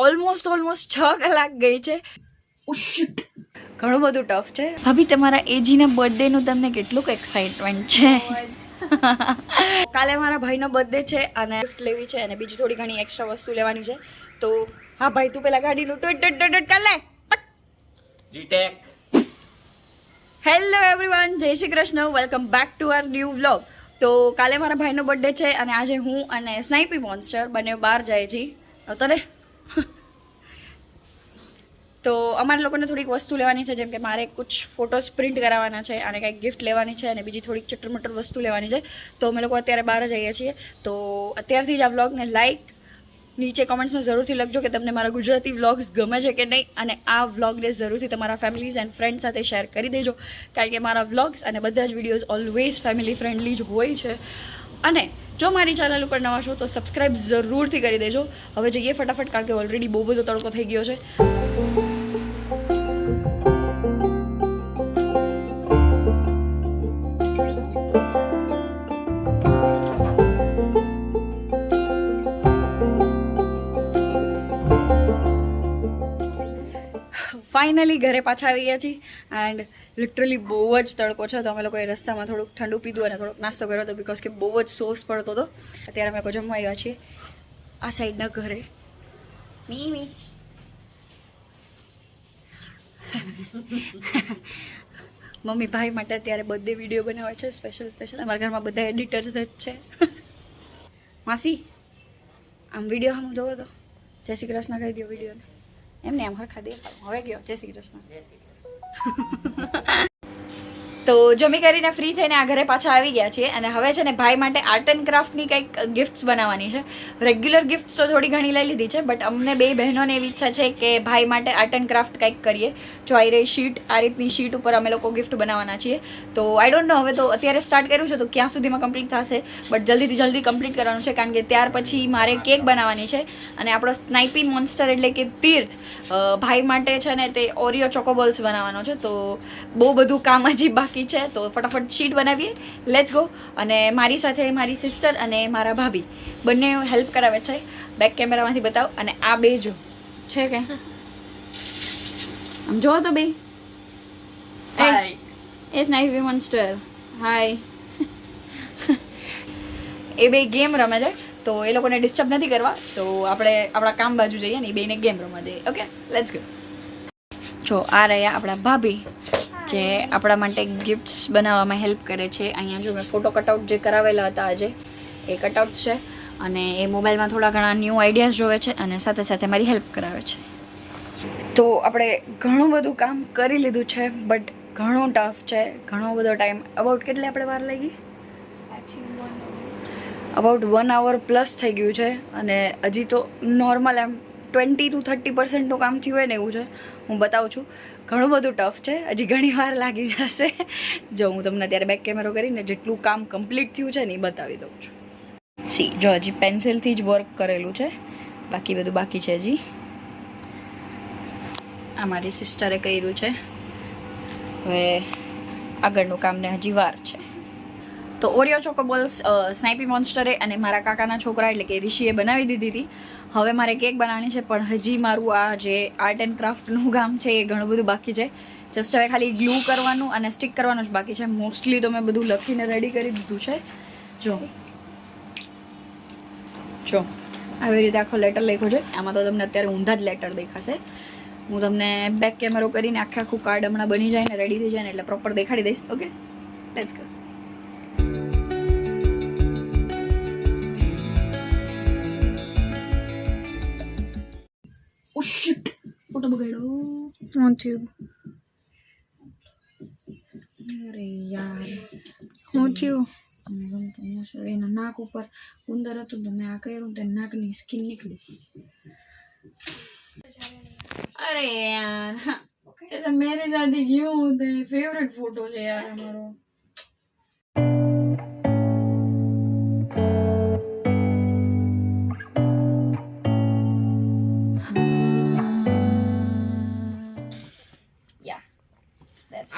Almost 6 કલાક ગઈ છે. ઘણું બધું ટફ છે. ભાભી તમારા એજીના બર્થડેનું તમને કેટલું એક્સાઇટમેન્ટ છે? કાલે મારા ભાઈનો બર્થડે છે અને ગિફ્ટ લેવી છે અને બીજી થોડી ઘણી એક્સ્ટ્રા વસ્તુ લેવાની છે. તો હા ભાઈ, તું પેલા ગાડીનું ટટ કર લે. જીટેક. હેલો એવરીવન, જય Shri Krishna, welcome back to our new vlog. તો કાલે મારા ભાઈનો બર્થડે છે અને આજે હું અને સ્નાઈપી મોન્સ્ટર બંને બહાર જાય છીએ. તને તો અમારા લોકોને થોડીક વસ્તુ લેવાની છે, જેમ કે મારે કુછ ફોટોસ પ્રિન્ટ કરાવવાના છે અને કંઈક ગિફ્ટ લેવાની છે અને બીજી થોડીક ચટરમટર વસ્તુ લેવાની છે. તો અમે લોકો અત્યારે બહાર જઈએ છીએ. તો અત્યારથી જ આ વ્લોગને લાઈક, નીચે કોમેન્ટ્સમાં જરૂરથી લખજો કે તમને મારા ગુજરાતી વ્લોગ્સ ગમે છે કે નહીં, અને આ વ્લોગને જરૂરથી તમારા ફેમિલીઝ એન્ડ ફ્રેન્ડ સાથે શેર કરી દેજો, કારણ કે મારા વ્લોગ્સ અને બધા જ વિડીયોઝ ઓલવેઝ ફેમિલી ફ્રેન્ડલી જ હોય છે. અને જો મારી ચેનલ ઉપર નવા છો તો સબસ્ક્રાઈબ જરૂરથી કરી દેજો. હવે જઈએ ફટાફટ, કારણ કે ઓલરેડી બહુ બધો તડકો થઈ ગયો છે. ફાઇનલી ઘરે પાછા આવી ગયા છીએ એન્ડ લિટરલી બહુ જ તડકો છે. તો અમે લોકોએ રસ્તામાં થોડુંક ઠંડુ પીધું અને થોડોક નાસ્તો કર્યો હતો, બિકોઝ કે બહુ જ સોસ પડતો હતો. અત્યારે અમે લોકો જમવા આવ્યા છીએ આ સાઈડના ઘરે. મી મમ્મી ભાઈ માટે અત્યારે બર્થડે વિડીયો બનાવે છે સ્પેશિયલ. અમારા ઘરમાં બધા એડિટર્સ જ છે. માસી આમ વિડીયો આમ જોવો તો જય શ્રી કૃષ્ણ કહી દો વિડીયોને. એમને આમ હરખા દે. હવે ગયો જય શ્રી કૃષ્ણ. તો જમી કરીને ફ્રી થઈને આ ઘરે પાછા આવી ગયા છીએ અને હવે છે ને ભાઈ માટે આર્ટ એન્ડ ક્રાફ્ટની કંઈક ગિફ્ટ્સ બનાવવાની છે. રેગ્યુલર ગિફ્ટ્સ તો થોડી ઘણી લઈ લીધી છે, બટ અમને બે બહેનોને એવી ઈચ્છા છે કે ભાઈ માટે આર્ટ એન્ડ ક્રાફ્ટ કંઈક કરીએ. જો આ રહી શીટ, આ રીતની શીટ ઉપર અમે લોકો ગિફ્ટ બનાવવાના છીએ. તો આઈ ડોન્ટ નો, હવે તો અત્યારે સ્ટાર્ટ કર્યું છે તો ક્યાં સુધીમાં કમ્પ્લીટ થશે, બટ જલ્દી કમ્પ્લીટ કરવાનું છે, કારણ કે ત્યાર પછી મારે કેક બનાવવાની છે. અને આપણો સ્નાઈપી મોન્સ્ટર એટલે કે તીર્થ ભાઈ માટે છે ને તે ઓરિયો ચોકોબોલ્સ બનાવવાનો છે. તો બહુ બધું કામ હજી બાકી છે, તો ફટાફટ શીટ બનાવીએ. Let's go. અને મારી સાથે મારી સિસ્ટર અને મારા ભાભી બંને હેલ્પ કરાવે છે. બેક કેમેરામાંથી બતાવ. અને આ બે જો છે કે આમ જો તો બે એ સ્નાઈપી મોન્સ્ટર હાય. એ બે ગેમ રમે છે, તો એ લોકોને ડિસ્ટર્બ નથી કરવા. તો આપણે આપણા કામ બાજુ જઈએ ને એ બેને ગેમ રમવા દઈએ. Okay, let's go. જો આ રહ્યા આપણા ભાભી, જે આપણા માટે ગિફ્ટ્સ બનાવવામાં હેલ્પ કરે છે. અહીંયા જો મેં ફોટો કટઆઉટ જે કરાવેલા હતા આજે, એ કટઆઉટ છે. અને એ મોબાઈલમાં થોડા ઘણા ન્યૂ આઈડિયાઝ જોવે છે અને સાથે સાથે મારી હેલ્પ કરાવે છે. તો આપણે ઘણું બધું કામ કરી લીધું છે, બટ ઘણું ટફ છે. ઘણો બધો ટાઈમ, અબાઉટ કેટલી આપણે વાર લાગી? અબાઉટ 1 hour પ્લસ થઈ ગયું છે. અને હજી તો નોર્મલ એમ 20 to 30% કામ થયું હોય ને એવું છે. હું બતાવું છું. ઘણું બધું ટફ છે, હજી ઘણી વાર લાગી જશે. જો હું તમને અત્યારે બેક કેમેરો કરીને જેટલું કામ કમ્પ્લીટ થયું છે ને એ બતાવી દઉં છું. સી જો હજી પેન્સિલથી જ વર્ક કરેલું છે, બાકી બધું બાકી છે હજી. આ મારી સિસ્ટરે કર્યું છે. હવે આગળનું કામને હજી વાર છે. તો ઓરિયો ચોકોબોલ્સ સ્નાઈપી મોન્સ્ટરે અને મારા કાકાના છોકરા એટલે કે ઋષિએ બનાવી દીધી હતી. હવે મારે કેક બનાવવાની છે, પણ હજી મારું આ જે આર્ટ એન્ડ ક્રાફ્ટનું કામ છે એ ઘણું બધું બાકી છે. જસ્ટ હવે ખાલી ગ્લુ કરવાનું અને સ્ટિક કરવાનું જ બાકી છે. મોસ્ટલી તો મેં બધું લખીને રેડી કરી દીધું છે. જો આવી રીતે આખો લેટર લખ્યો છે. આમાં તો તમને અત્યારે ઊંધા જ લેટર દેખાશે. હું તમને બેક કેમેરો કરીને આખું કાર્ડ હમણાં બની જાય ને રેડી થઈ જાય ને એટલે પ્રોપર દેખાડી દઈશ. Okay, let's go. ફોટો બગાડ્યો. શું થયું? અરે યાર, શું થયું? એના નાક ઉપર ઉંદર હતું તો મેં આ કર્યું તો નાકની સ્કિન નીકળી. અરે યાર, ऐसा मेरे साथ ही क्यों होता है? फेवरेट फोटो है यार हमारो.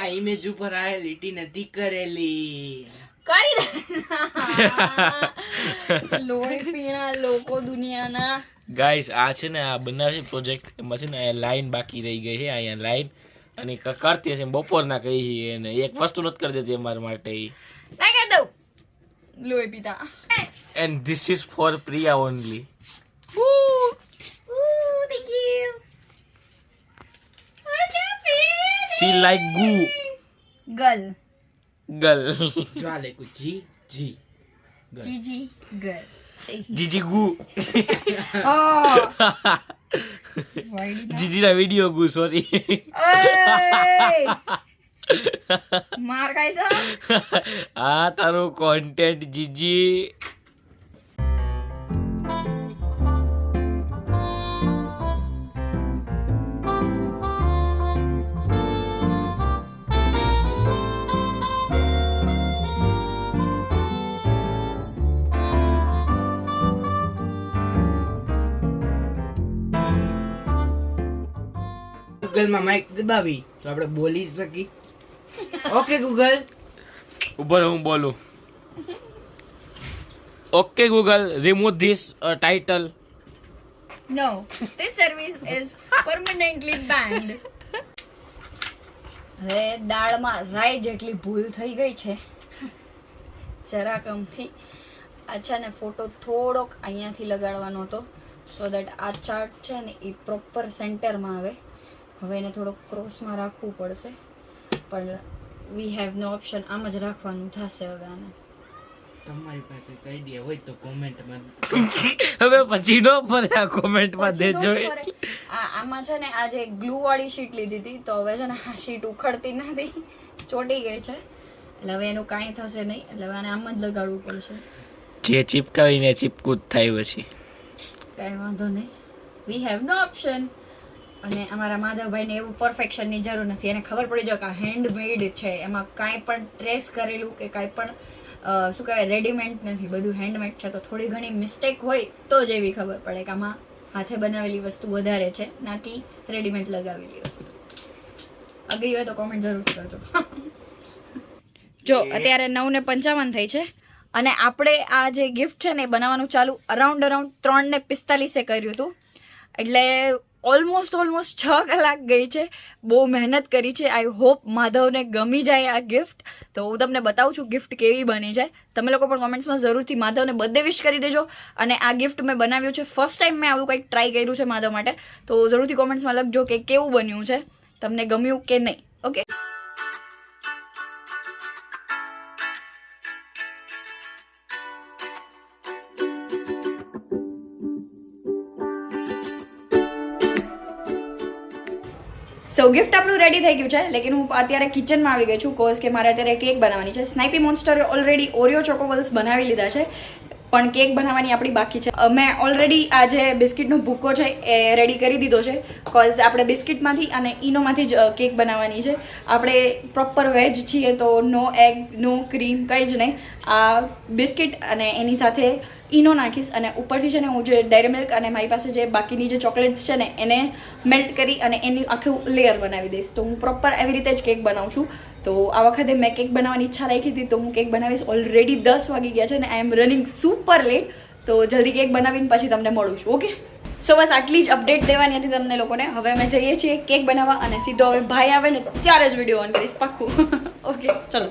આ ઇમેજ ઉપર આ લીટી નથી કરેલી. કરી દે લોહી પીણા લોકો દુનિયાના. ગાઈસ આ છે ને આ બનાવે છે પ્રોજેક્ટ એમાં છે ને આ લાઈન બાકી રહી ગઈ છે અહીંયા લાઈન અને કરતી હશે બપોરના કહી છે એને એક વસ્તુ નથી કરી દેતી અમારા માટે ના કરી દઉં લોહી પીતા. And this is four Priya only. Thank you. C like ગુ ગર્લ ગર્લ જો આ લેખું જી જી જીજી ગર્લ. જીજી ગુ Oh. જીજી ના વિડિયો ગુ સોરી માર ખાઈ છો. આ તારું કોન્ટેન્ટ જીજી. ગૂગલ માં માઇક દબાવી તો આપણે બોલી શકી. Okay Google. ઉપર હું બોલું. Okay Google remove this title. No, this service is permanently banned. હવે દાળમાં રાઈ જેટલી ભૂલ થઈ ગઈ છે જરાક અમથી. અચ્છા ને ફોટો થોડોક અહીંયાથી લગાડવાનો હતો સો દેટ આ ચાર્ટ છે ને એ પ્રોપર સેન્ટરમાં આવે. હવે એને થોડોક ક્રોસમાં રાખવું પડશે પણ વી હેવ નો ઓપ્શન. આમ જ રાખવાનું થશે હવે આને. તમારી પાસે કઈ આઈડિયા હોય તો કોમેન્ટમાં. હવે પછી નો ફરે આ કોમેન્ટમાં પછી દેજો. તો ખબર હે, આમાં છે ને આ જે ગ્લુ વાળી શીટ લીધી હતી તો હવે છે ને આ શીટ ઉખડતી નથી ચોટી ગઈ છે એટલે હવે એનું કાંઈ થશે નહીં એટલે હવે આને આમ જ લગાડવું પડશે. જે ચીપકાવીને ચીપકૂદ થાય પછી કાંઈ વાંધો નહીં. We have no option. અને અમારા માધવભાઈને એવું પરફેક્શનની જરૂર નથી. એને ખબર પડી જાય કે આ હેન્ડમેડ છે, એમાં કાંઈ પણ ટ્રેસ કરેલું કે કાંઈ પણ શું કહેવાય રેડીમેડ નથી, બધું હેન્ડમેડ છે. તો થોડી ઘણી મિસ્ટેક હોય તો જ એવી ખબર પડે કે આમાં હાથે બનાવેલી વસ્તુ વધારે છે ના કે રેડીમેડ લગાવેલી વસ્તુ. અગ્રી હોય તો કોમેન્ટ જરૂર કરજો. જો અત્યારે 9:55 થઈ છે અને આપણે આ જે ગિફ્ટ છે ને એ બનાવવાનું ચાલુ અરાઉન્ડ 3:45 કર્યું હતું. એટલે ઓલમોસ્ટ 6 કલાક ગઈ છે. બહુ મહેનત કરી છે. આઈ હોપ માધવને ગમી જાય આ ગિફ્ટ. તો હું તમને બતાવું છું ગિફ્ટ કેવી બની જાય. તમે લોકો પણ કોમેન્ટ્સમાં જરૂરથી માધવને બર્થડે વિશ કરી દેજો. અને આ ગિફ્ટ મેં બનાવ્યું છે ફર્સ્ટ ટાઈમ મેં આવું કંઈક ટ્રાય કર્યું છે માધવ માટે. તો જરૂરથી કોમેન્ટ્સમાં લખજો કે કેવું બન્યું છે, તમને ગમ્યું કે નહીં. ઓકે. સો ગિફ્ટ આપણું રેડી થઈ ગયું છે. લેકિન હું અત્યારે કિચનમાં આવી ગઈ છું કોઝ કે મારે અત્યારે કેક બનાવવાની છે. સ્નાઈપી મોન્સ્ટરે ઓલરેડી ઓરિયો ચોકોબલ્સ બનાવી લીધા છે પણ કેક બનાવવાની આપણી બાકી છે. મેં ઓલરેડી આ જે બિસ્કિટનો ભૂકો છે એ રેડી કરી દીધો છે કોઝ આપણે બિસ્કિટમાંથી અને ઈનોમાંથી જ કેક બનાવવાની છે. આપણે પ્રોપર વેજ છીએ તો નો એગ નો ક્રીમ કંઈ જ નહીં. આ બિસ્કિટ અને એની સાથે ઈનો નાખીશ અને ઉપરથી છે ને હું જે ડેરી મિલ્ક અને મારી પાસે જે બાકીની જે ચોકલેટ્સ છે ને એને મેલ્ટ કરી અને એની આખું લેયર બનાવી દઈશ. તો હું પ્રોપર એવી રીતે જ કેક બનાવું છું. તો આ વખતે મેં કેક બનાવવાની ઈચ્છા રાખી હતી તો હું કેક બનાવીશ. ઓલરેડી 10 વાગી ગયા છે ને આઈ એમ રનિંગ સુપર લેટ. તો જલ્દી કેક બનાવીને પછી તમને મળું છું. ઓકે. સો બસ આટલી જ અપડેટ દેવાની હતી તમને લોકોને. હવે અમે જઈએ છીએ કેક બનાવવા અને સીધો હવે ભાઈ આવે ને ત્યારે જ વિડીયો ઓન કરીશ પાક્કું. ઓકે ચલો.